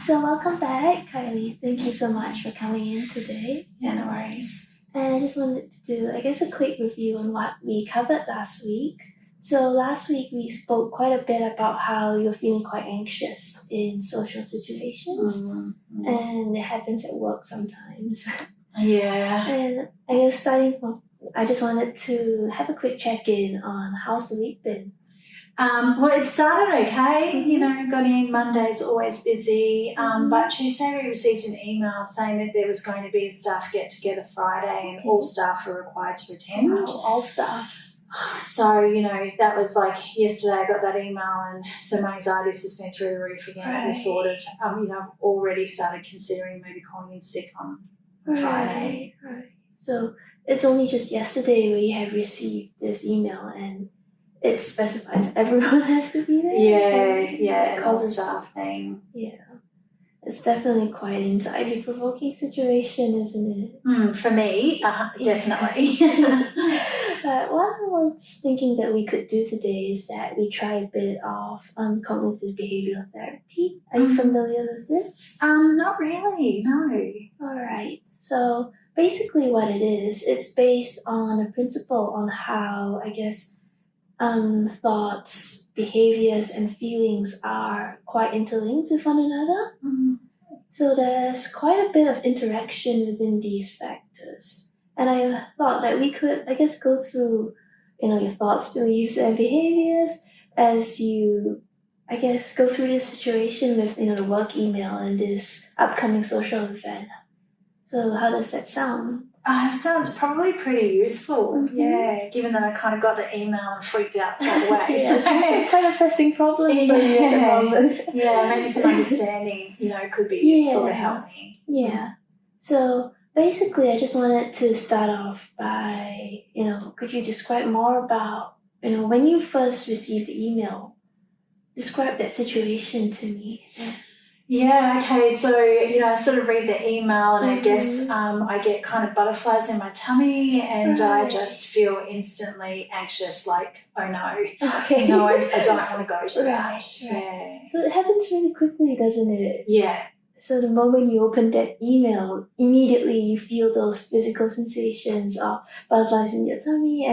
So welcome back, Kylie. Thank you so much for coming in today. Yeah, no worries. And I just wanted to do, a quick review on what we covered last week. So last week we spoke quite a bit about how you're feeling quite anxious in social situations, and it happens at work sometimes. Yeah. And I guess starting from, I just wanted to have a quick check-in on how's the week been. Well, it started okay, got in. Monday's always busy, but Tuesday we received an email saying that there was going to be a staff get-together Friday and all staff are required to attend. Wow, all staff. So, that was like yesterday I got that email and so my anxiety's just been through the roof again at the thought of, I've already started considering maybe calling in sick on Friday. Right. So it's only just yesterday where you have received this email and it specifies everyone has to be there? Yeah, an all-staff thing. Yeah. It's definitely quite an anxiety-provoking situation, isn't it? For me, definitely. But what I was thinking that we could do today is that we try a bit of cognitive behavioural therapy. Are you familiar with this? Not really, no. Alright, so basically what it is, it's based on a principle on how, thoughts, behaviours and feelings are quite interlinked with one another. So there's quite a bit of interaction within these factors. And I thought that we could, go through, your thoughts, beliefs and behaviours as you, go through this situation with, the work email and this upcoming social event. So how does that sound? It sounds probably pretty useful, yeah, given that I kind of got the email and freaked out straight away. Yeah, it's quite a pressing problem for you at the moment. Yeah, maybe some understanding, could be useful to help me. Yeah. So basically, I just wanted to start off by, could you describe more about, when you first received the email, describe that situation to me. Yeah, okay, so, I sort of read the email and I guess I get kind of butterflies in my tummy and I just feel instantly anxious, like, oh no, okay. I don't want to go to that. Right. Yeah. So it happens really quickly, doesn't it? Yeah. So the moment you open that email, immediately you feel those physical sensations of butterflies in your tummy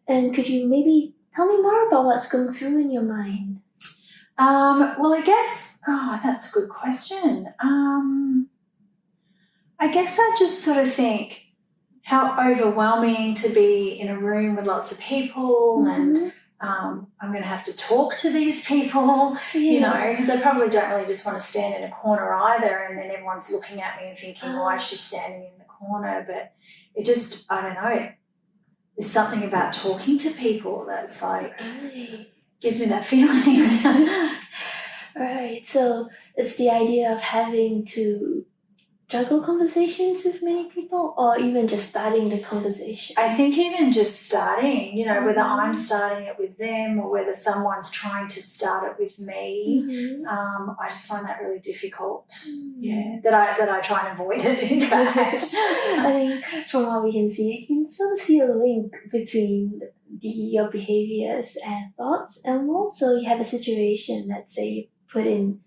and could you maybe tell me more about what's going through in your mind? Well, I guess, that's a good question. I guess I just sort of think how overwhelming to be in a room with lots of people and I'm going to have to talk to these people, because I probably don't really just want to stand in a corner either and then everyone's looking at me and thinking, why is she standing in the corner? But it just, I don't know, there's something about talking to people that's like... gives me that feeling. Right, so it's the idea of having to juggle conversations with many people or even just starting the conversation? I think even just starting, whether I'm starting it with them or whether someone's trying to start it with me, I just find that really difficult. Yeah, that I try and avoid it, in fact. I think from what we can see, you can sort of see a link between your behaviours and thoughts, and also you have a situation, let's say you put in,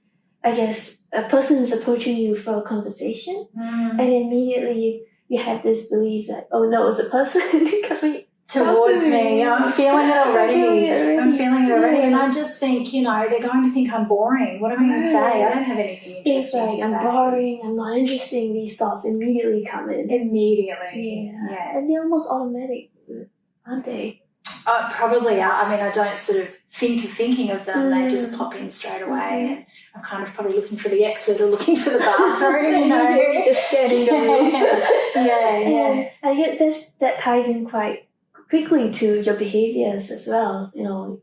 a person is approaching you for a conversation and immediately you have this belief that, oh no, it's a person coming towards me. I'm feeling it already. And I just think, they're going to think I'm boring. What am I going to say? I don't have anything interesting to say. I'm boring, I'm not interesting. These thoughts immediately come in. Immediately. Yeah. And they're almost automatic, aren't they? Probably are. I mean, I don't sort of think of thinking of them. They just pop in straight away and I'm kind of probably looking for the exit or looking for the bathroom, Just standing there. Yeah. I get that ties in quite quickly to your behaviours as well.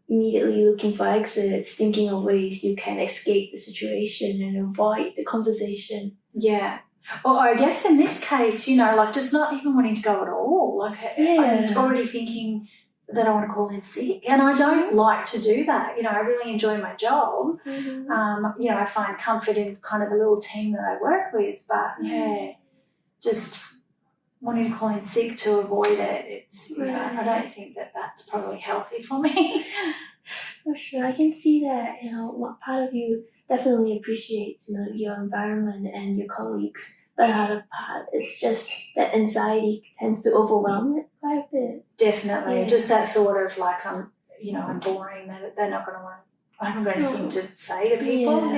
Immediately looking for exits, thinking of ways you can escape the situation and avoid the conversation. Yeah. Well, I guess in this case, just not even wanting to go at all. I'm already thinking that I want to call in sick. And I don't like to do that. I really enjoy my job. I find comfort in kind of the little team that I work with. But, just wanting to call in sick to avoid it, I don't think that that's probably healthy for me. For sure. I can see that, what part of you definitely appreciates, your environment and your colleagues. But another part, it's just that anxiety tends to overwhelm it quite a bit. Definitely. Yeah. Just that thought of like, I'm boring, they're not going to want, I haven't got anything to say to people.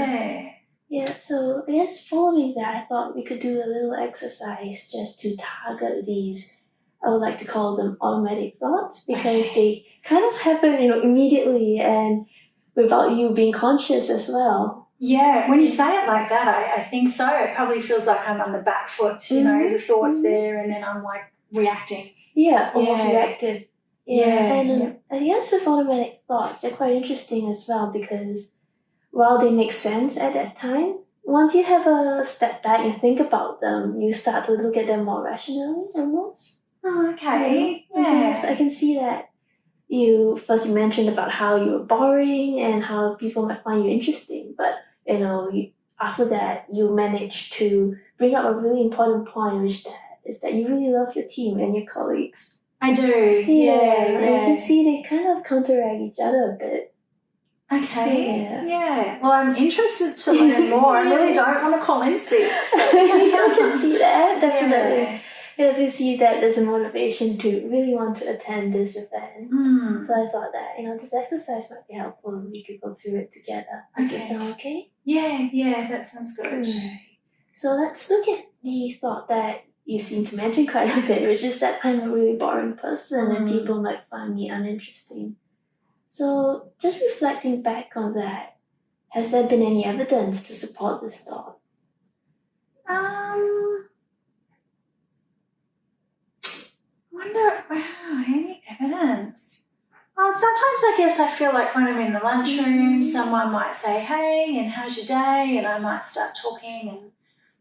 Yeah, so I guess following that, I thought we could do a little exercise just to target these, I would like to call them automatic thoughts, because they kind of happen, immediately and without you being conscious as well. Yeah, when you say it like that, I think so. It probably feels like I'm on the back foot, the thoughts there, and then I'm like reacting. Yeah, almost reactive. Yeah. I guess with automatic thoughts, they're quite interesting as well, because while they make sense at that time, once you have a step back and think about them, you start to look at them more rationally almost. Oh, okay. Because I can see that you mentioned about how you were boring and how people might find you interesting, but after that you managed to bring up a really important point, which is that you really love your team and your colleagues. I do. And you can see they kind of counteract each other a bit. Okay. Yeah. Well, I'm interested to learn more. I really don't want to call in sick. So. I can see that, definitely. Yeah, we see that there's a motivation to really want to attend this event. So I thought that, this exercise might be helpful and we could go through it together. Does it sound okay? Yeah, that sounds good. Right. So let's look at the thought that you seem to mention quite a bit, which is that I'm a really boring person and people might find me uninteresting. So just reflecting back on that, has there been any evidence to support this thought? Any evidence? Well, sometimes I guess I feel like when I'm in the lunchroom, someone might say, hey, and how's your day? And I might start talking and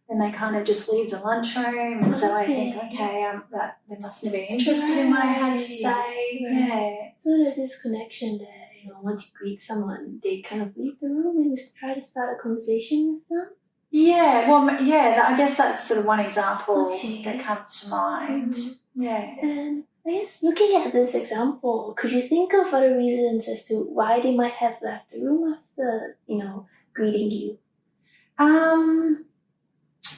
then they kind of just leave the lunchroom. And so I think, that they mustn't have been interested in what I had to say. Yeah. So there's this connection that, once you greet someone, they kind of leave the room and you try to start a conversation with them? Yeah, well, I guess that's sort of one example that comes to mind. Yeah. And I guess looking at this example, could you think of other reasons as to why they might have left the room after, greeting you?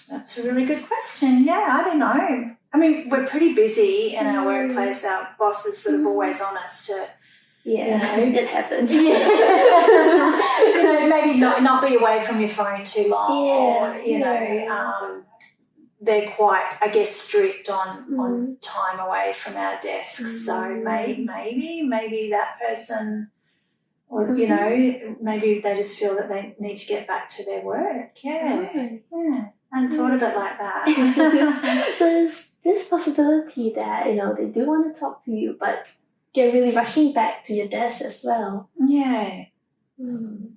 That's a really good question. Yeah, I don't know. I mean, we're pretty busy in our workplace. Our boss is sort of always on us to, it happens. Maybe not be away from your phone too long. They're quite, I guess, strict on time away from our desks. So maybe that person, or maybe they just feel that they need to get back to their work. Yeah. I hadn't thought of it like that. So there's this possibility that they do want to talk to you, but you're really rushing back to your desk as well. Yeah.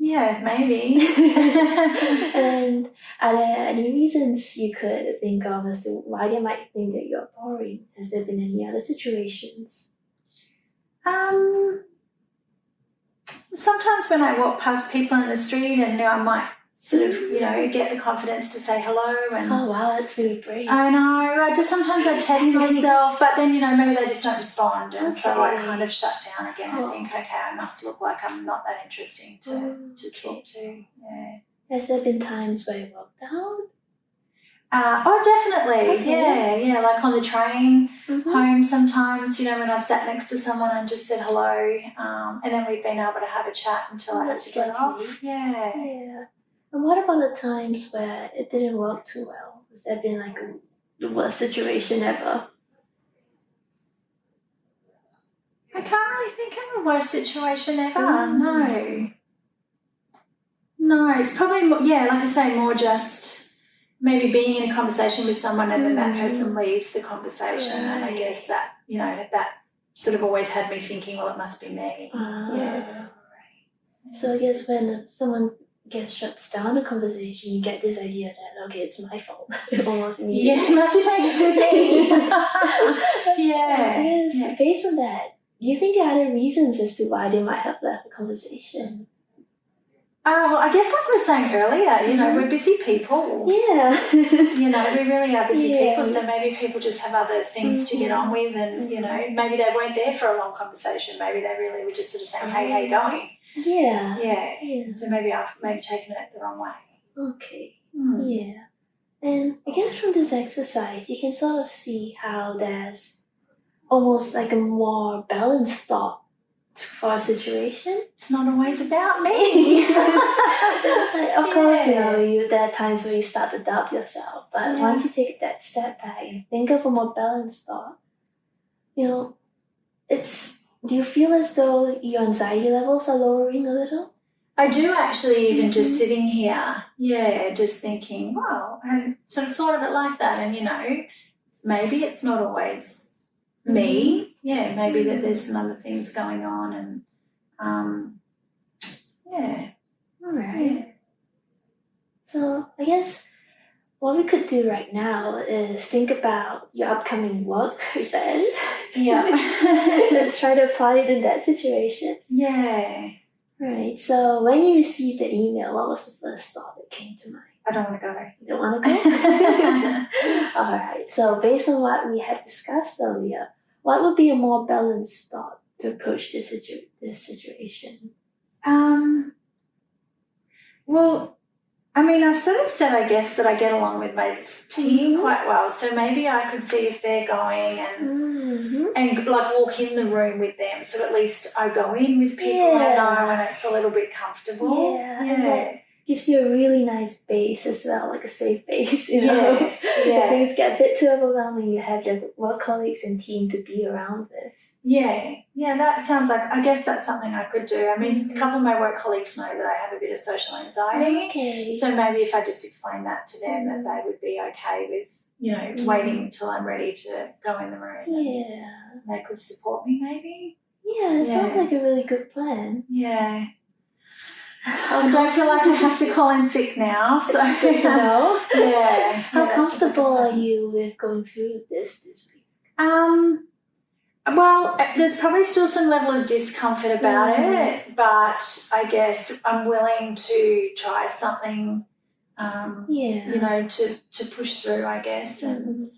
Yeah, maybe. And are there any reasons you could think of as to why they might think that you're boring? Has there been any other situations? Sometimes when I walk past people in the street and I might sort of, get the confidence to say hello. And oh, wow, that's really brave. I know. Sometimes I test myself, but then, maybe they just don't respond. And so I kind of shut down again and think, okay, I must look like I'm not that interesting to talk to. Yeah. Has there been times where you walked out? Definitely. Yeah. Like on the train home sometimes, when I've sat next to someone and just said hello, and then we've been able to have a chat until I had to get off. Yeah. And what about the times where it didn't work too well? Has there been like the worst situation ever? I can't really think of a worst situation ever. No, it's probably like I say, more just maybe being in a conversation with someone and then that person leaves the conversation, and I guess that that sort of always had me thinking, well, it must be me. So I guess when someone shuts down a conversation, you get this idea that, okay, it's my fault. Almost immediately. Yeah, it must be something to do with me. I guess based on that, do you think there are other reasons as to why they might have left the conversation? Well, I guess like we were saying earlier, we're busy people. Yeah. We really are busy people, so maybe people just have other things to get on with, and, maybe they weren't there for a long conversation. Maybe they really were just sort of saying, hey, how you going? Yeah. Yeah. Yeah. So maybe I've taken it the wrong way. Okay. Yeah. And I guess from this exercise, you can sort of see how there's almost like a more balanced thought for a situation. It's not always about me. Of course, there are times where you start to doubt yourself, but once you take that step back and think of a more balanced thought, do you feel as though your anxiety levels are lowering a little? I do actually, even just sitting here, just thinking, wow, I sort of thought of it like that, and maybe it's not always me. Yeah, maybe that there's some other things going on, and All right. So I guess what we could do right now is think about your upcoming work event. Yeah. Let's try to apply it in that situation. Yeah. Right. So when you received the email, what was the first thought that came to mind? I don't want to go. You don't want to go? All right. So based on what we had discussed earlier, what would be a more balanced thought to approach this situation? Well, I mean, I've sort of said, I guess, that I get along with my team quite well. So maybe I could see if they're going and like walk in the room with them. So at least I go in with people I know and it's a little bit comfortable. And that gives you a really nice base as well, like a safe base, Yes. If things get a bit too overwhelming, you have your work colleagues and team to be around with. Yeah, that sounds like, I guess that's something I could do. I mean, a couple of my work colleagues know that I have a bit of social anxiety. Okay. So maybe if I just explain that to them, that they would be okay with, waiting until I'm ready to go in the room. Yeah. They could support me maybe. Yeah, it sounds like a really good plan. Yeah. I don't feel like I have to call in sick now, so. Good to know. Yeah. How comfortable are you with going through this week? Well, there's probably still some level of discomfort about it, but I guess I'm willing to try something, to push through, I guess, and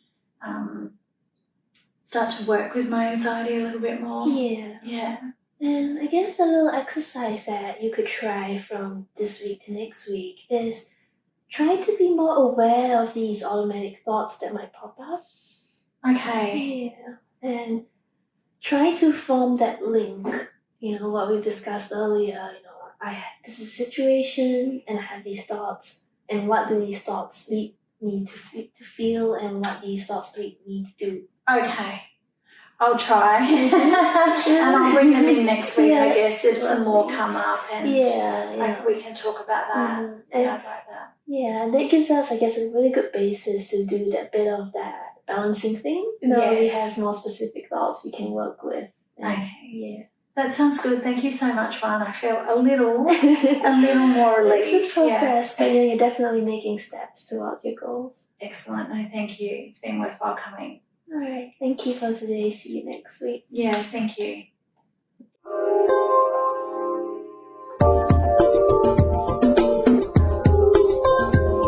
start to work with my anxiety a little bit more. Yeah. And I guess a little exercise that you could try from this week to next week is try to be more aware of these automatic thoughts that might pop up. Okay. Yeah. And try to form that link, what we discussed earlier, this is a situation and I have these thoughts, and what do these thoughts lead me to feel, and what these thoughts lead me to do. Okay. I'll try. And I'll bring them in next week, I guess, if some more come up, and we can talk about that. I'd like that. Yeah, and that gives us, I guess, a really good basis to do that bit of that balancing thing. We have more specific thoughts we can work with. Okay. Yeah. That sounds good. Thank you so much, Juan. I feel a little more relieved. It's a process, but you're definitely making steps towards your goals. Excellent. No, thank you. It's been worthwhile coming. All right. Thank you for today. See you next week. Yeah, thank you.